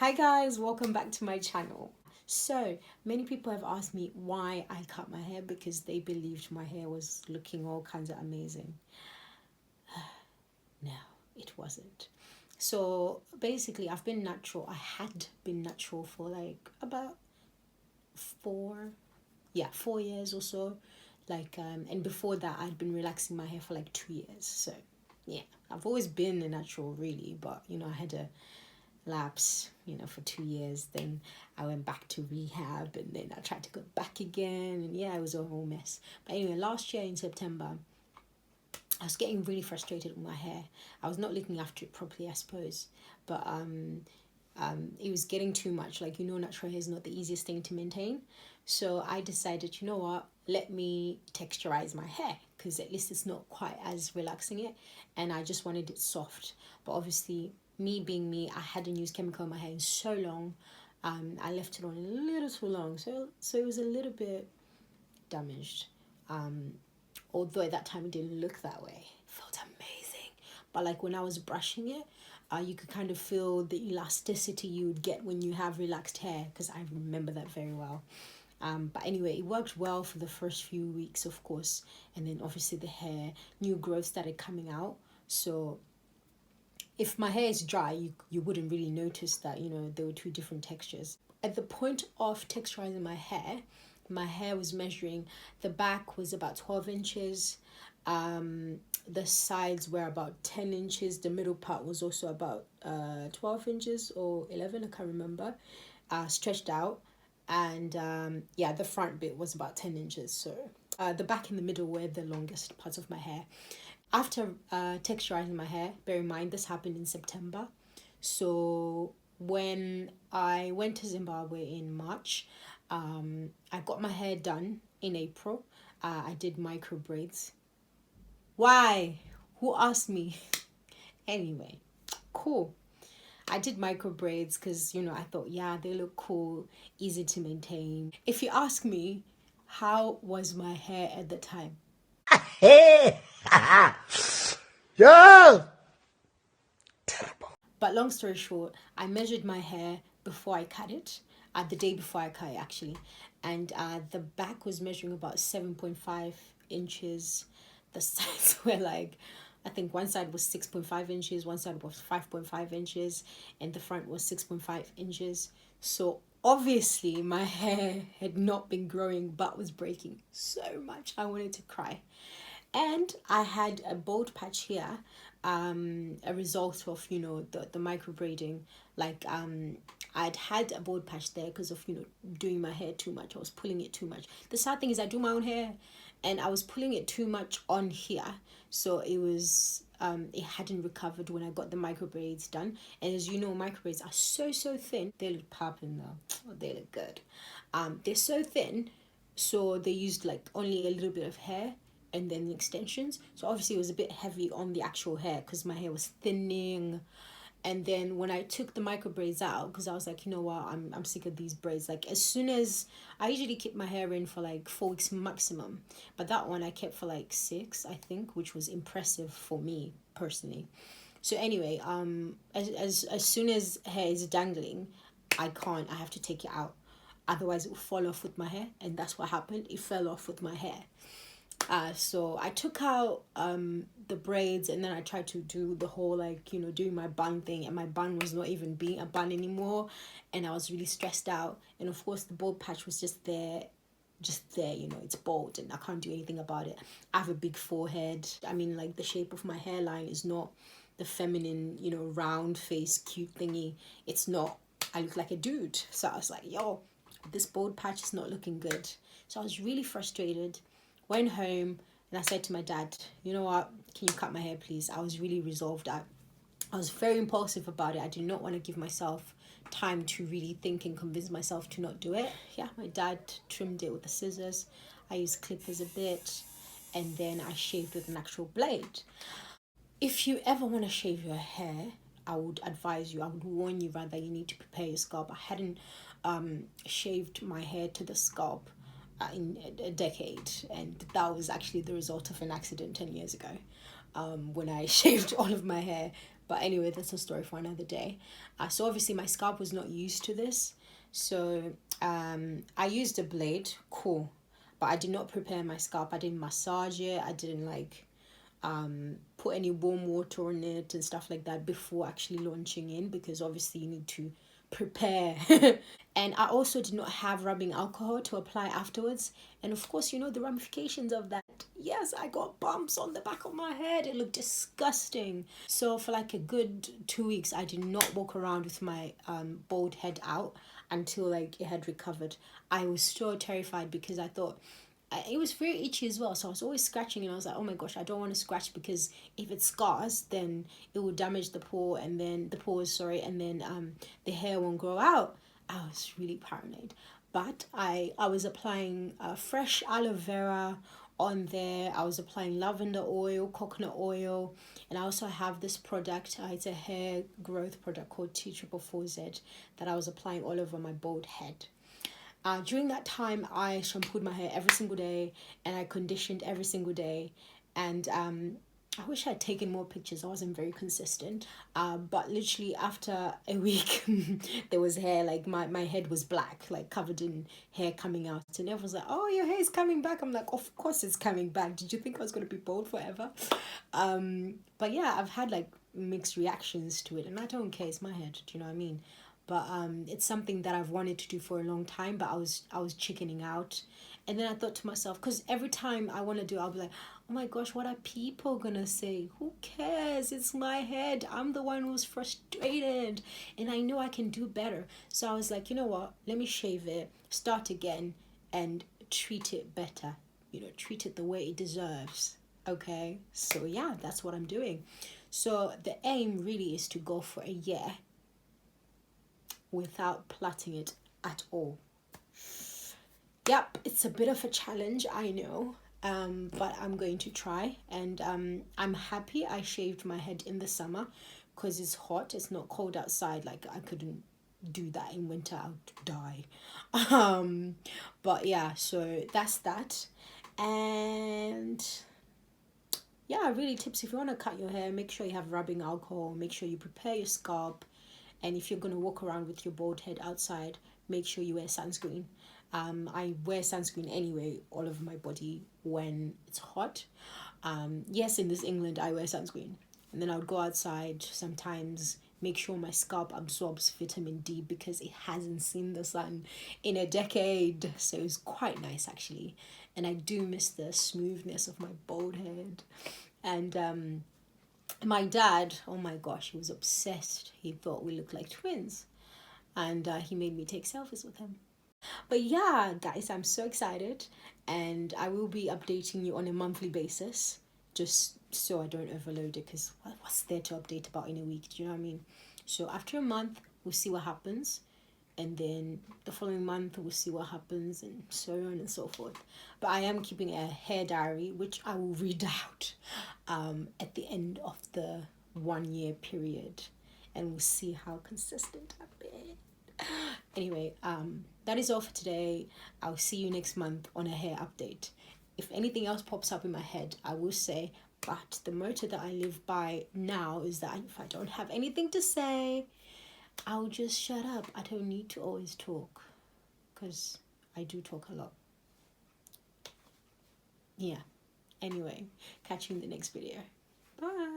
Hi guys, welcome back to my channel. So many people have asked me why I cut my hair because they believed my hair was looking all kinds of amazing. No, it wasn't. So basically I've been natural. I had been natural for like about 4 years or so. And before that I'd been relaxing my hair for like 2 years. So yeah, I've always been a natural really, but I had a lapse for 2 years. Then I went back to rehab, and then I tried to go back again, and yeah, it was a whole mess. But anyway, last year in September I was getting really frustrated with my hair. I was not looking after it properly, I suppose, but it was getting too much. Natural hair is not the easiest thing to maintain. So I decided, you know what, let me texturize my hair, because at least it's not quite as relaxing it, and I just wanted it soft. But obviously, me being me, I hadn't used chemical in my hair in so long. I left it on a little too long, so it was a little bit damaged. Although at that time it didn't look that way. It felt amazing. But like when I was brushing it, you could kind of feel the elasticity you would get when you have relaxed hair, because I remember that very well. But anyway, it worked well for the first few weeks, of course, and then obviously the new growth started coming out. So if my hair is dry, you wouldn't really notice that, there were two different textures. At the point of texturizing my hair was measuring, the back was about 12 inches, the sides were about 10 inches, the middle part was also about 12 inches or 11, I can't remember, stretched out, and the front bit was about 10 inches. So the back and the middle were the longest parts of my hair. After texturizing my hair, bear in mind this happened in September, so when I went to Zimbabwe in March, I got my hair done in April. I did micro braids. Why? Who asked me? Anyway, cool. I did micro braids because, I thought, yeah, they look cool, easy to maintain. If you ask me, how was my hair at the time? Hey! Yeah! But long story short, I measured my hair before I cut it, the day before I cut it actually, and the back was measuring about 7.5 inches. The sides were like, I think one side was 6.5 inches, one side was 5.5 inches, and the front was 6.5 inches. So obviously my hair had not been growing but was breaking so much. I wanted to cry. And I had a bald patch here, a result of the micro braiding. I'd had a bald patch there because of doing my hair too much. I was pulling it too much. The sad thing is I do my own hair, and I was pulling it too much on here, so it hadn't recovered when I got the micro braids done. And as you know, micro braids are so thin. They look popping though. They look good. They're so thin, so they used like only a little bit of hair and then the extensions. So obviously it was a bit heavy on the actual hair because my hair was thinning. And then when I took the micro braids out, because I was like, you know what, I'm sick of these braids. Like, as soon as I usually keep my hair in for like 4 weeks maximum, but that one I kept for like 6, I think, which was impressive for me personally. So anyway, as soon as hair is dangling, I have to take it out, otherwise it will fall off with my hair. And that's what happened. It fell off with my hair. So I took out the braids, and then I tried to do the whole doing my bun thing, and my bun was not even being a bun anymore, and I was really stressed out. And of course the bald patch was just there, it's bald and I can't do anything about it. I have a big forehead. I mean, like, the shape of my hairline is not the feminine, round face cute thingy. It's not. I look like a dude. So I was like, yo, this bald patch is not looking good. So I was really frustrated. Went home and I said to my dad, you know what, can you cut my hair please? I was really resolved. I was very impulsive about it. I did not want to give myself time to really think and convince myself to not do it. Yeah, my dad trimmed it with the scissors. I used clippers a bit, and then I shaved with an actual blade. If you ever want to shave your hair, I would warn you rather, you need to prepare your scalp. I hadn't shaved my hair to the scalp in a decade, and that was actually the result of an accident 10 years ago, when I shaved all of my hair But anyway, that's a story for another day. So obviously my scalp was not used to this. So I used a blade, cool. But I did not prepare my scalp. I didn't massage it. I didn't like put any warm water on it and stuff like that before actually launching in, because obviously you need to prepare. And I also did not have rubbing alcohol to apply afterwards. And of course, you know the ramifications of that. Yes, I got bumps on the back of my head. It looked disgusting. So for like a good 2 weeks, I did not walk around with my bald head out until like it had recovered. I was so terrified because I thought it was very itchy as well, so I was always scratching, and I was like, oh my gosh, I don't want to scratch, because if it scars, then it will damage the pore, and then the pores, sorry, and then the hair won't grow out. I was really paranoid. But I was applying fresh aloe vera on there. I was applying lavender oil, coconut oil, and I also have this product. It's a hair growth product called T444Z that I was applying all over my bald head. During that time, I shampooed my hair every single day, and I conditioned every single day. And I wish I'd taken more pictures. I wasn't very consistent. But literally after a week, there was hair. Like my head was black, like covered in hair coming out. And everyone was like, oh, your hair is coming back. I'm like, of course it's coming back. Did you think I was going to be bald forever? But yeah, I've had like mixed reactions to it, and I don't care. It's my head. Do you know what I mean? But it's something that I've wanted to do for a long time, but I was chickening out. And then I thought to myself, because every time I want to do it, I'll be like, oh my gosh, what are people gonna say? Who cares? It's my head. I'm the one who's frustrated, and I know I can do better. So I was like, you know what, let me shave it, start again, and treat it better. You know, treat it the way it deserves. Okay, so yeah, that's what I'm doing. So the aim really is to go for a year without plaiting it at all. Yep, it's a bit of a challenge, I know, but I'm going to try. And I'm happy I shaved my head in the summer because it's hot. It's not cold outside. Like I couldn't do that in winter. I'd die. But yeah, so that's that. And yeah, really tips, if you want to cut your hair, make sure you have rubbing alcohol, make sure you prepare your scalp, and if you're going to walk around with your bald head outside, make sure you wear sunscreen. I wear sunscreen anyway all over my body when it's hot. Yes, in this England, I wear sunscreen. And then I would go outside sometimes, make sure my scalp absorbs vitamin D because it hasn't seen the sun in a decade. So it was quite nice actually. And I do miss the smoothness of my bald head. And my dad, oh my gosh, he was obsessed. He thought we looked like twins. And he made me take selfies with him. But yeah, guys, I'm so excited. And I will be updating you on a monthly basis, just so I don't overload it, because what's there to update about in a week? Do you know what I mean? So after a month, we'll see what happens. And then the following month, we'll see what happens, and so on and so forth. But I am keeping a hair diary, which I will read out at the end of the 1 year period. And we'll see how consistent I've been. Anyway, that is all for today. I'll see you next month on a hair update. If anything else pops up in my head, I will say, but the motto that I live by now is that if I don't have anything to say, I'll just shut up. I don't need to always talk, because I do talk a lot. Yeah. Anyway, catch you in the next video. Bye.